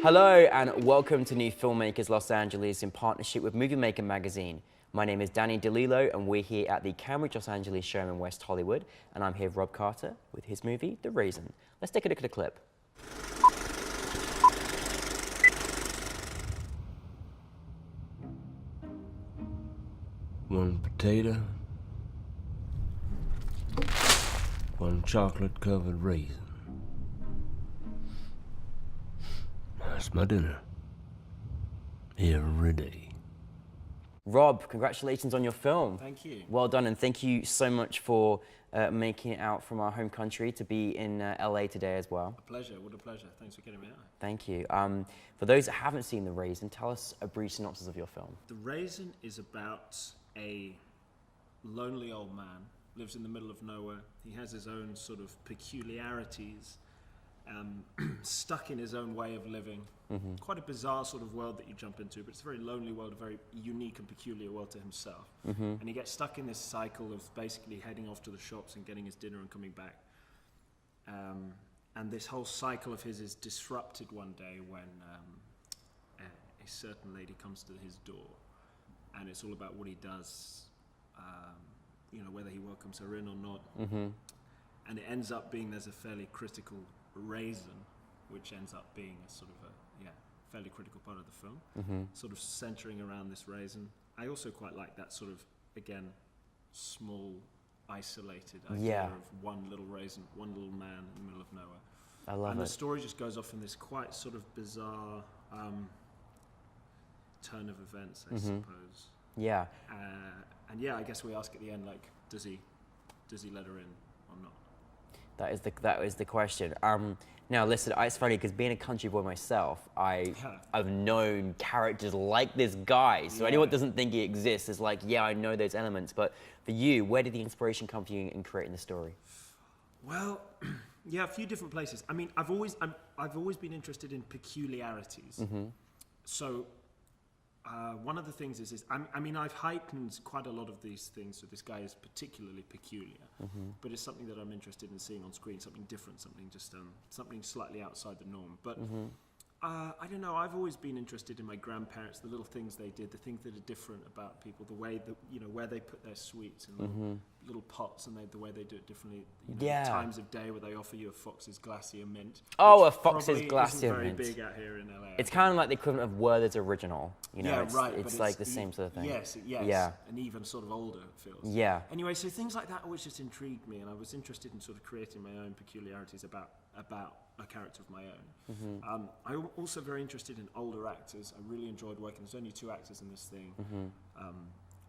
Hello and welcome to New Filmmakers Los Angeles in partnership with Movie Maker magazine. My name is Danny DeLillo and we're here at the Cambridge Los Angeles show in West Hollywood, and I'm here with Rob Carter with his movie, The Raisin. Let's take a look at the clip. One potato, one chocolate-covered raisin. That's my dinner. Every day. Rob, congratulations on your film. Thank you. Well done, and thank you so much for making it out from our home country to be in LA today as well. A pleasure, what a pleasure. Thanks for getting me out. Thank you. For those that haven't seen The Raisin, tell us a brief synopsis of your film. The Raisin is about a lonely old man, lives in the middle of nowhere. He has his own sort of peculiarities, stuck in his own way of living. Mm-hmm. Quite a bizarre sort of world that you jump into, but it's a very lonely world, a very unique and peculiar world to himself. Mm-hmm. And he gets stuck in this cycle of basically heading off to the shops and getting his dinner and coming back. And this whole cycle of his is disrupted one day when a certain lady comes to his door. And it's all about what he does, whether he welcomes her in or not. Mm-hmm. And it ends up being there's a fairly critical raisin, which ends up being a sort of a fairly critical part of the film, sort of centering around this raisin. I also quite like that sort of, again, small, isolated idea of one little raisin, one little man in the middle of nowhere. I love it. And the story just goes off in this quite sort of bizarre turn of events, I suppose. Yeah. And yeah, I guess we ask at the end, like, does he let her in or not? That is the question. Now listen, it's funny because being a country boy myself, I've known characters like this guy. So anyone that doesn't think he exists is like, yeah, I know those elements. But for you, where did the inspiration come for you in creating the story? Well, yeah, a few different places. I mean, I've always been interested in peculiarities. Mm-hmm. So one of the things is I've heightened quite a lot of these things, so this guy is particularly peculiar, but it's something that I'm interested in seeing on screen, something different, something just something slightly outside the norm. But I don't know, I've always been interested in my grandparents, the little things they did, the things that are different about people, the way that, where they put their sweets in little pots, and the way they do it differently. Times of day where they offer you a Fox's Glacier mint. Oh, a Fox's Glacier mint. Very big out here in LA. It's kind of like the equivalent of Werther's Original. It's like the it's same sort of thing. Yes. Yeah. And even sort of older feels. Yeah. Anyway, so things like that always just intrigued me, and I was interested in sort of creating my own peculiarities about a character of my own. I'm also very interested in older actors. I really enjoyed working. There's only two actors in this thing,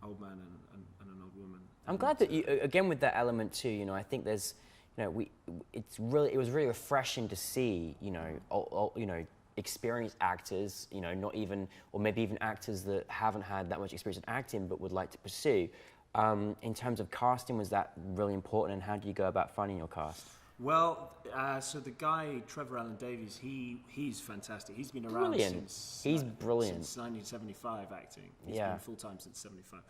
old man and an old woman. I'm glad that you, again with that element too, I think there's, it was really refreshing to see, experienced actors, not even, or maybe even actors that haven't had that much experience in acting but would like to pursue. In terms of casting, was that really important, and how do you go about finding your cast? Well, so the guy, Trevor Allen Davies, he's fantastic. He's been around since... He's brilliant. Since 1975 acting. He's been full-time since 75.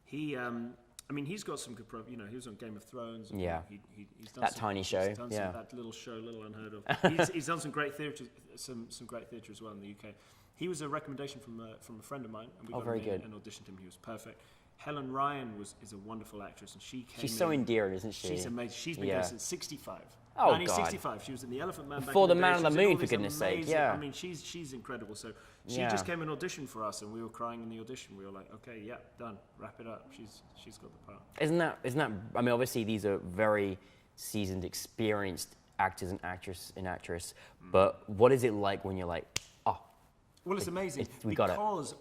He's got some good... he was on Game of Thrones. Yeah. He's done that tiny show. That little show, little unheard of. He's done some great theatre, some great theatre as well in the UK. He was a recommendation from a friend of mine, and we got him in and auditioned him. He was perfect. Helen Ryan is a wonderful actress, and she's so endearing, isn't she? She's amazing. She's been there since 65. Oh, 1965. God. She was in The Elephant Man. Before back the Man on the Moon, for goodness sake. Yeah. I mean, she's incredible. So she just came and auditioned for us, and we were crying in the audition. We were like, okay, yeah, done. Wrap it up. She's got the part. Isn't that? I mean, obviously these are very seasoned, experienced actors and actress. But what is it like when you're like, oh? Well, it's amazing because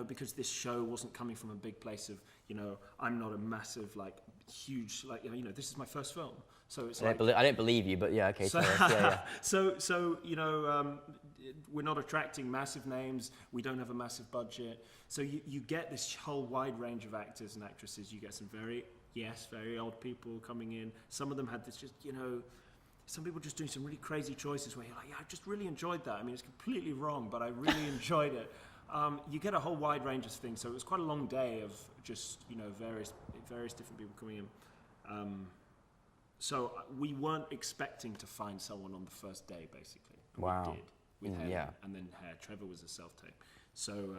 because this show wasn't coming from a big place of, I'm not a massive, huge, this is my first film. So it's I don't believe you, but yeah, okay. So we're not attracting massive names. We don't have a massive budget. So you get this whole wide range of actors and actresses. You get some very old people coming in. Some of them had this just, some people just doing some really crazy choices where you're like, yeah, I just really enjoyed that. I mean, it's completely wrong, but I really enjoyed it. You get a whole wide range of things, so it was quite a long day of just various different people coming in. So we weren't expecting to find someone on the first day, basically. And Wow. we did with Yeah. Helen, and then Trevor was a self-tape. So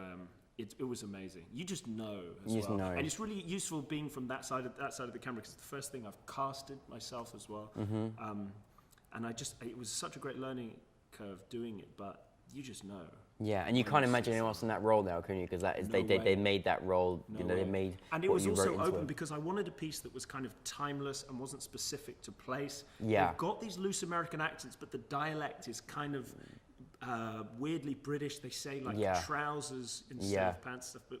it was amazing. You just know as You just well. know. And it's really useful being from that side of the camera, because it's the first thing I've casted myself as well. And it was such a great learning curve doing it, but you just know. Yeah, and you can't imagine anyone else in that role now, can you? Because that is they made that role. No you know, way. they made. And it what was you also wrote into open it. because I wanted a piece that was kind of timeless and wasn't specific to place. Yeah. They've got these loose American accents, but the dialect is kind of weirdly British. They say like trousers instead of pants stuff, but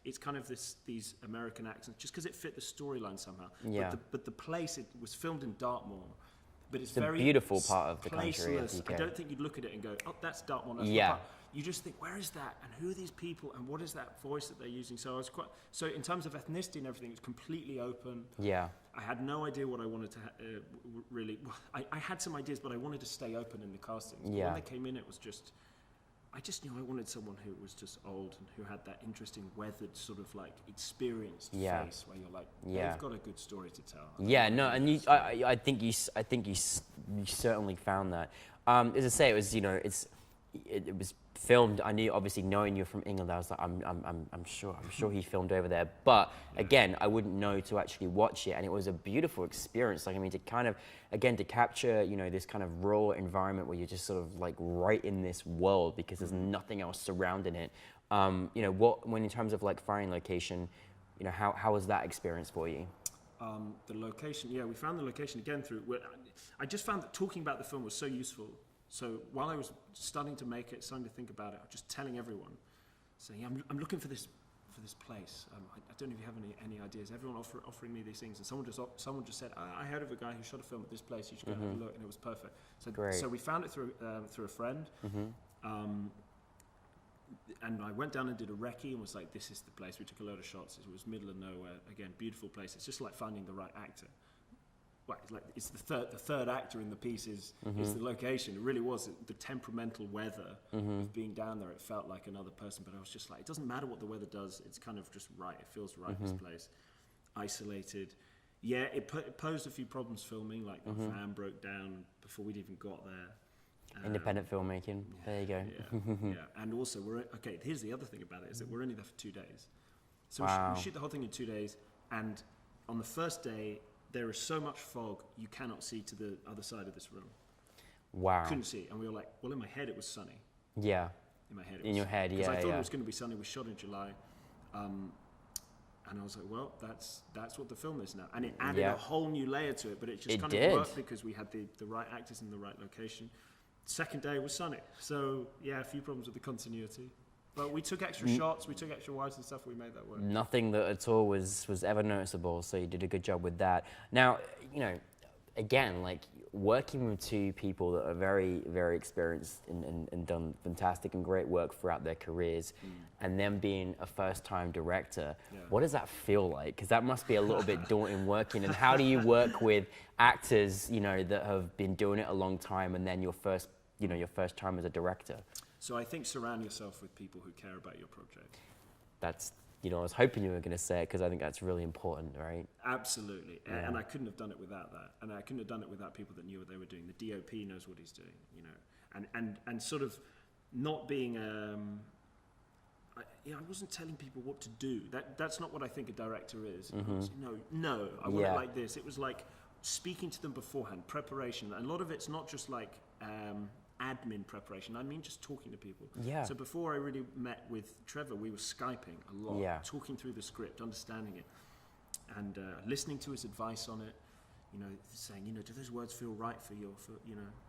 it's kind of these American accents just because it fit the storyline somehow. Yeah. But the place, it was filmed in Dartmoor. But it's a very beautiful part of the country, placeless. UK. I don't think you'd look at it and go, "Oh, that's Dartmoor." That's Yeah. the part. You just think, "Where is that? And who are these people? And what is that voice that they're using?" So I was so in terms of ethnicity and everything, it's completely open. Yeah. I had no idea what I wanted to really. I had some ideas, but I wanted to stay open in the castings. But Yeah. when they came in, it was just. I just knew I wanted someone who was just old and who had that interesting, weathered, sort of like experienced face, where you're like, they've got a good story to tell. Yeah, no, and I think you certainly found that. As I say, it was it was filmed. I knew, obviously, knowing you're from England, I was like, I'm sure he filmed over there. But again, I wouldn't know to actually watch it, and it was a beautiful experience. Like, I mean, to kind of to capture this kind of raw environment where you're just sort of like right in this world because there's nothing else surrounding it. When in terms of like finding location, how was that experience for you? The location, we found the location again through. I just found that talking about the film was so useful. So while I was starting to make it, starting to think about it, I was just telling everyone, saying, I'm looking for this place. I don't know if you have any ideas. Everyone offering me these things, and someone just said, I heard of a guy who shot a film at this place. You should go and have a look, and it was perfect. So Great. So we found it through a friend. And I went down and did a recce and was like, this is the place. We took a load of shots. It was middle of nowhere. Again, beautiful place. It's just like finding the right actor. Well, it's the third actor in the piece is the location. It really was the temperamental weather of being down there. It felt like another person, but I was just like, it doesn't matter what the weather does. It's kind of just right. It feels right, this place. Isolated. Yeah, it posed a few problems filming, like the van broke down before we'd even got there. Independent filmmaking. There you go. Yeah. And also, here's the other thing about it, is that we're only there for 2 days. So Wow. we shoot the whole thing in 2 days, and on the first day, there is so much fog, you cannot see to the other side of this room. Wow. Couldn't see. And we were like, well, in my head, it was sunny. Yeah. In my head, In your head, Because I thought yeah. it was going to be sunny. We shot in July. And I was like, well, that's what the film is now. And it added a whole new layer to it, but it just It kind did. of worked because we had the right actors in the right location. Second day was sunny. So, a few problems with the continuity. But we took extra shots, we took extra wides and stuff, we made that work. Nothing that at all was ever noticeable, so you did a good job with that. Now, again, like working with two people that are very, very experienced and done fantastic and great work throughout their careers, and them being a first-time director, what does that feel like? Because that must be a little bit daunting working. And how do you work with actors, that have been doing it a long time, and then your first time as a director? So I think surround yourself with people who care about your project. That's, I was hoping you were going to say it because I think that's really important, right? Absolutely. And I couldn't have done it without that. And I couldn't have done it without people that knew what they were doing. The DOP knows what he's doing, and sort of not being, I wasn't telling people what to do. That's not what I think a director is. I was, no, I want it like this. It was like speaking to them beforehand, preparation. And a lot of it's not just like, admin preparation. I mean, just talking to people. Yeah. So before I really met with Trevor, we were Skyping a lot, talking through the script, understanding it, and listening to his advice on it. Saying, do those words feel right for you?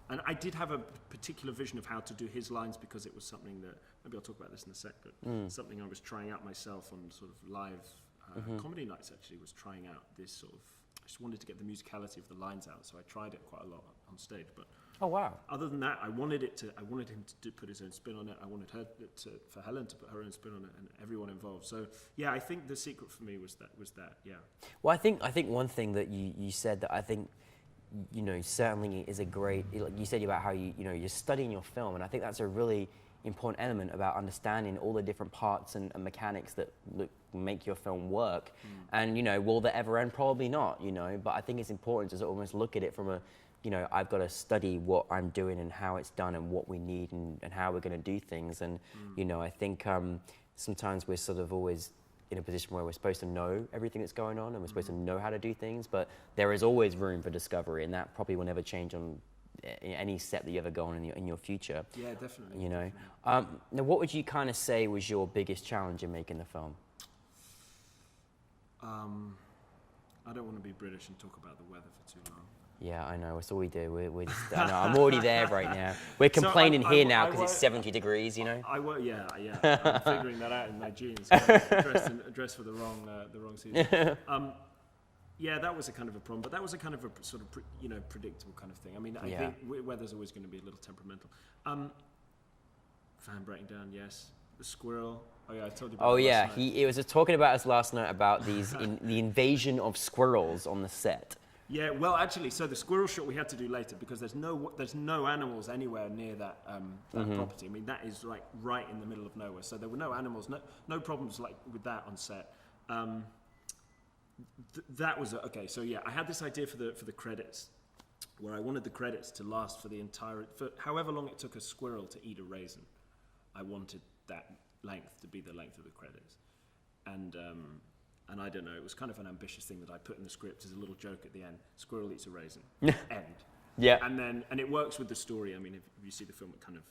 And I did have a particular vision of how to do his lines because it was something that maybe I'll talk about this in a sec, but something I was trying out myself on sort of live comedy nights. Actually, was trying out this sort of. I just wanted to get the musicality of the lines out, so I tried it quite a lot on stage, but. Oh wow! Other than that, I wanted him to put his own spin on it. I wanted for Helen to put her own spin on it, and everyone involved. So I think the secret for me was that. Well, I think one thing that you said that I think certainly is a great. Like you said about how you're studying your film, and I think that's a really important element about understanding all the different parts and mechanics that make your film work. And, you know, will that ever end? Probably not, you know, but I think it's important to almost look at it from a, you know, I've got to study what I'm doing and how it's done and what we need and how we're going to do things. And, you know, I think sometimes we're sort of always in a position where we're supposed to know everything that's going on and we're supposed to know how to do things, but there is always room for discovery, and that probably will never change on any step that you ever go on in your future. Yeah, definitely. You know, now what would you kind of say was your biggest challenge in making the film? I don't want to be British and talk about the weather for too long. Yeah, I know. That's all we do. We're just, I know, I'm already there right now. We're complaining here now because it's 70 degrees, you know? Yeah. I'm figuring that out in my jeans. Dressed for the wrong season. Yeah, that was a kind of a problem, but that was a kind of a sort of, you know, predictable kind of thing. I mean, I think weather's always going to be a little temperamental. Fan breaking down, yes. The squirrel. Oh yeah, I told you about that last night. He was just talking about us last night about these the invasion of squirrels on the set. Yeah, well, actually, so the squirrel shot we had to do later because there's no animals anywhere near that property. I mean, that is like right in the middle of nowhere. So there were no animals, no problems like with that on set. That was okay. So yeah, I had this idea for the credits, where I wanted the credits to last for however long it took a squirrel to eat a raisin. I wanted that length to be the length of the credits, and I don't know, it was kind of an ambitious thing that I put in the script as a little joke at the end. Squirrel eats a raisin. End. Yeah. And it works with the story. I mean, if you see the film, it kind of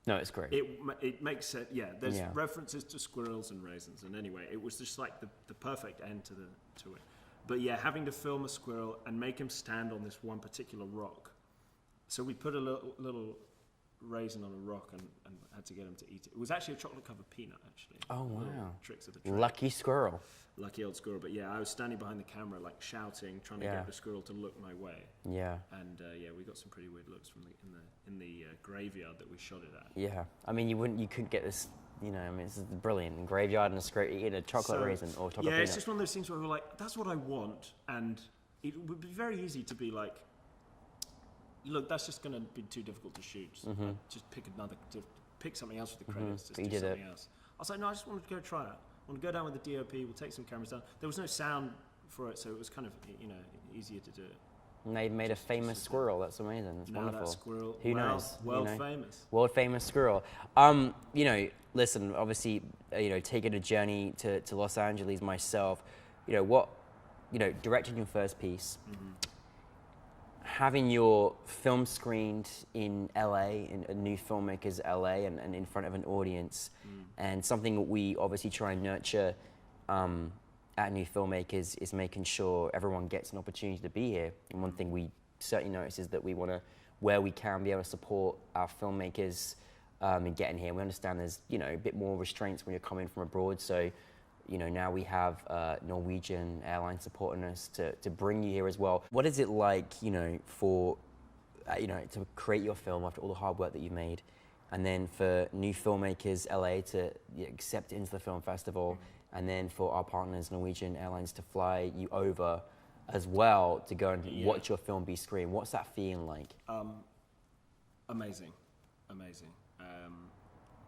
no, it's great. It makes sense. Yeah, there's references to squirrels and raisins, and anyway, it was just like the perfect end to it. But yeah, having to film a squirrel and make him stand on this one particular rock. So we put a little raisin on a rock and had to get him to eat it. It was actually a chocolate-covered peanut, actually. Oh, wow. Tricks of the trade. Lucky squirrel. Lucky old squirrel. But yeah, I was standing behind the camera, like shouting, trying to get the squirrel to look my way. Yeah. And yeah, we got some pretty weird looks from in the graveyard that we shot it at. Yeah. I mean, you couldn't get this, you know, I mean, this is brilliant. A graveyard and eating a chocolate raisin or chocolate peanut. Yeah, it's just one of those things where we're like, that's what I want. And it would be very easy to be like, look, that's just going to be too difficult to shoot. Just pick something else for the credits. Just do something else. I was like, no, I just wanted to go try it. I want to go down with the DOP. We'll take some cameras down. There was no sound for it, so it was kind of, you know, easier to do it. And they made a famous squirrel. That's amazing. It's wonderful. That squirrel, who knows? World famous. World famous squirrel. You know, listen. Obviously, you know, taking a journey to Los Angeles myself. You know, directing your first piece. Having your film screened in LA, in a NewFilmmakers LA, and in front of an audience, and something that we obviously try and nurture at NewFilmmakers is making sure everyone gets an opportunity to be here. And one thing we certainly notice is that we want to, where we can, be able to support our filmmakers in getting here. And we understand there's, you know, a bit more restraints when you're coming from abroad. So, you know, now we have Norwegian Airlines supporting us to bring you here as well. What is it like, you know, for, you know, to create your film after all the hard work that you've made, and then for NewFilmmakers LA to accept it into the film festival, and then for our partners Norwegian Airlines to fly you over as well to go and watch your film be screened? What's that feeling like? Amazing.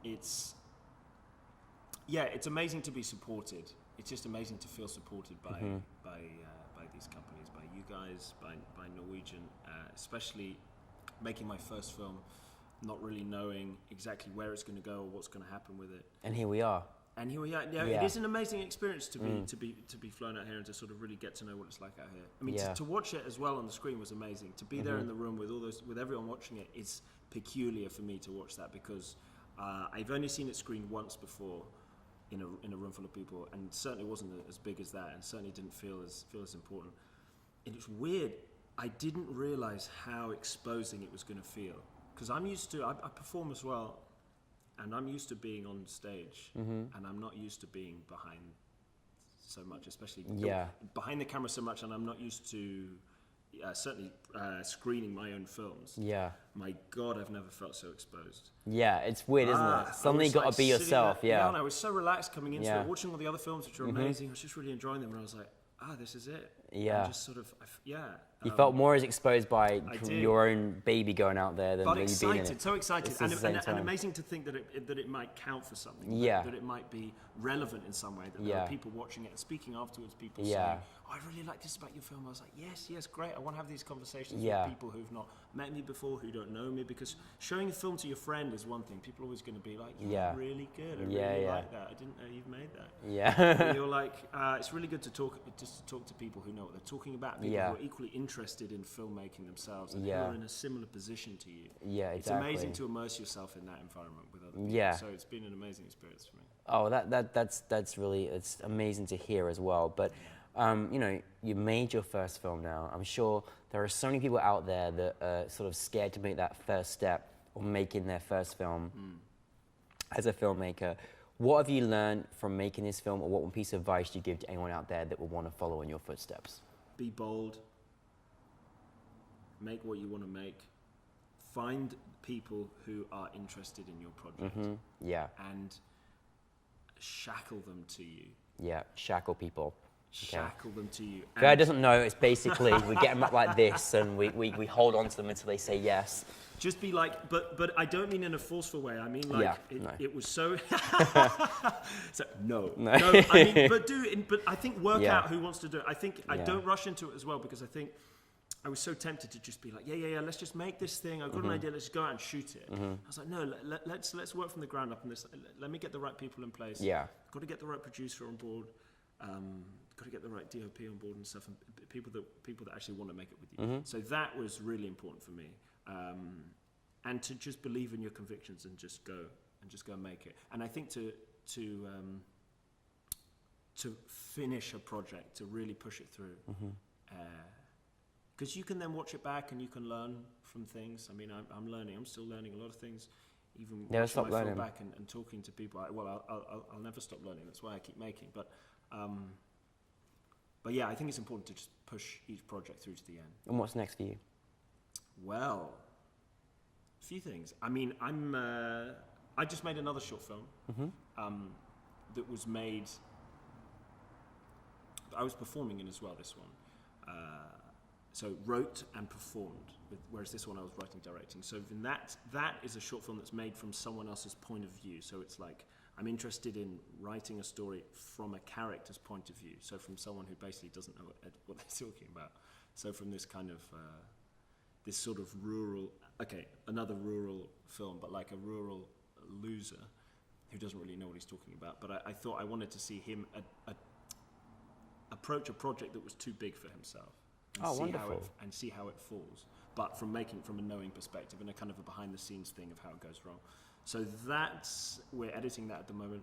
It's amazing to be supported. It's just amazing to feel supported by these companies, by you guys, by Norwegian, especially making my first film, not really knowing exactly where it's going to go or what's going to happen with it. And here we are. Yeah, it is an amazing experience to be flown out here and to sort of really get to know what it's like out here. I mean, to watch it as well on the screen was amazing. To be there in the room with everyone watching it is peculiar for me to watch that, because I've only seen it screened once before in a room full of people, and certainly wasn't as big as that, and certainly didn't feel as important. And it's weird. I didn't realize how exposing it was going to feel, because I'm used to I perform as well. And I'm used to being on stage, and I'm not used to being behind so much, especially behind the camera so much, and I'm not used to certainly screening my own films. Yeah. My God, I've never felt so exposed. Yeah, it's weird, isn't it? Suddenly you got to be yourself. Yeah. And I was so relaxed coming into it, watching all the other films, which are amazing. I was just really enjoying them, and I was like, this is it. Yeah. And just sort of, You felt more as exposed by did. your own baby going out there than but you being in excited, it. so excited, It's at the same and time. amazing to think that it might count for something. Yeah. That it might be relevant in some way. That there Yeah. are people watching it and speaking afterwards. People Yeah. saying, "Oh, I really like this about your film." I was like, "Yes, great. I want to have these conversations Yeah. with people who've not met me before, who don't know me." Because showing a film to your friend is one thing. People are always going to be like, Yeah. really good. I Yeah, really yeah. like that. I didn't know you've made that." Yeah. And you're like, it's really good to talk to people who know what they're talking about, people Yeah. who are equally interested in filmmaking themselves, and Yeah. who are in a similar position to you. Yeah, It's exactly. amazing to immerse yourself in that environment with other people. Yeah. So it's been an amazing experience for me. Oh, that's really, it's amazing to hear as well. But you know, you made your first film now. I'm sure there are so many people out there that are sort of scared to make that first step of making their first film as a filmmaker. What have you learned from making this film, or what one piece of advice do you give to anyone out there that would want to follow in your footsteps? Be bold. Make what you want to make. Find people who are interested in your project, Yeah, and shackle them to you. yeah, shackle people. Shackle them to you. If anyone doesn't know, it's basically we get them up like this and we hold on to them until they say yes. Just be like, but I don't mean in a forceful way. I mean like Yeah, it was so. So no. No. I mean, but I think work Yeah. out who wants to do it. I think I Yeah. don't rush into it as well, because I think I was so tempted to just be like, yeah. Let's just make this thing. I've got an idea. Let's go out and shoot it. I was like, no. Let's work from the ground up on this. Let me get the right people in place. Yeah. Got to get the right producer on board. Got to get the right DOP on board and stuff, and people that actually want to make it with you. So that was really important for me, and to just believe in your convictions and just go and make it. And I think to finish a project, to really push it through, because you can then watch it back and you can learn from things. I mean, I'm learning. I'm still learning a lot of things. Even Never watching stop my film learning. back and talking to people. I'll never stop learning. That's why I keep making. But yeah, I think it's important to just push each project through to the end. And what's next for you? Well, a few things. I mean, I just made another short film that was made. I was performing in as well. This one, so wrote and performed. Whereas this one I was writing, directing. So in that is a short film that's made from someone else's point of view. So it's like, I'm interested in writing a story from a character's point of view. So from someone who basically doesn't know what they're talking about. So from this kind of, this sort of rural, another rural film, but like a rural loser who doesn't really know what he's talking about. But I thought I wanted to see him approach a project that was too big for himself. And see how it falls. But from a knowing perspective, and a kind of a behind the scenes thing of how it goes wrong. So we're editing that at the moment,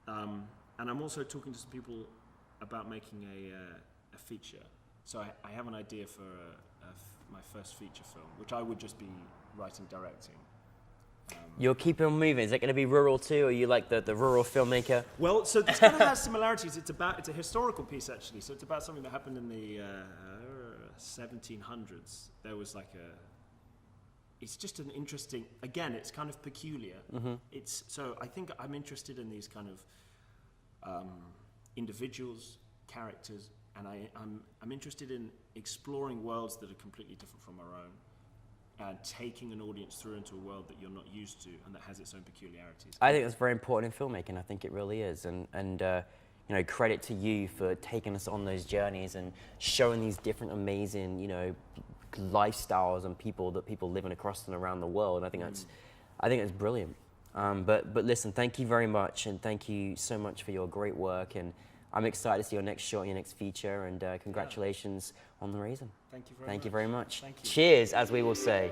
and I'm also talking to some people about making a feature. So I have an idea for my first feature film, which I would just be writing, directing. You're keeping on moving. Is it going to be rural too? Or are you like the rural filmmaker? Well, so this kind of has similarities. It's a historical piece actually. So it's about something that happened in the 1700s. There was like it's just an interesting, again, it's kind of peculiar. So I think I'm interested in these kind of individuals, characters, and I'm interested in exploring worlds that are completely different from our own, and taking an audience through into a world that you're not used to and that has its own peculiarities. I think that's very important in filmmaking. I think it really is, and you know, credit to you for taking us on those journeys and showing these different amazing, you know, lifestyles and people living across and around the world. And I think that's brilliant. But listen, thank you very much, and thank you so much for your great work. And I'm excited to see your next shot, your next feature, and congratulations on The Raisin. Thank you very much. Thank you very much. Thank you. Cheers, as we will say.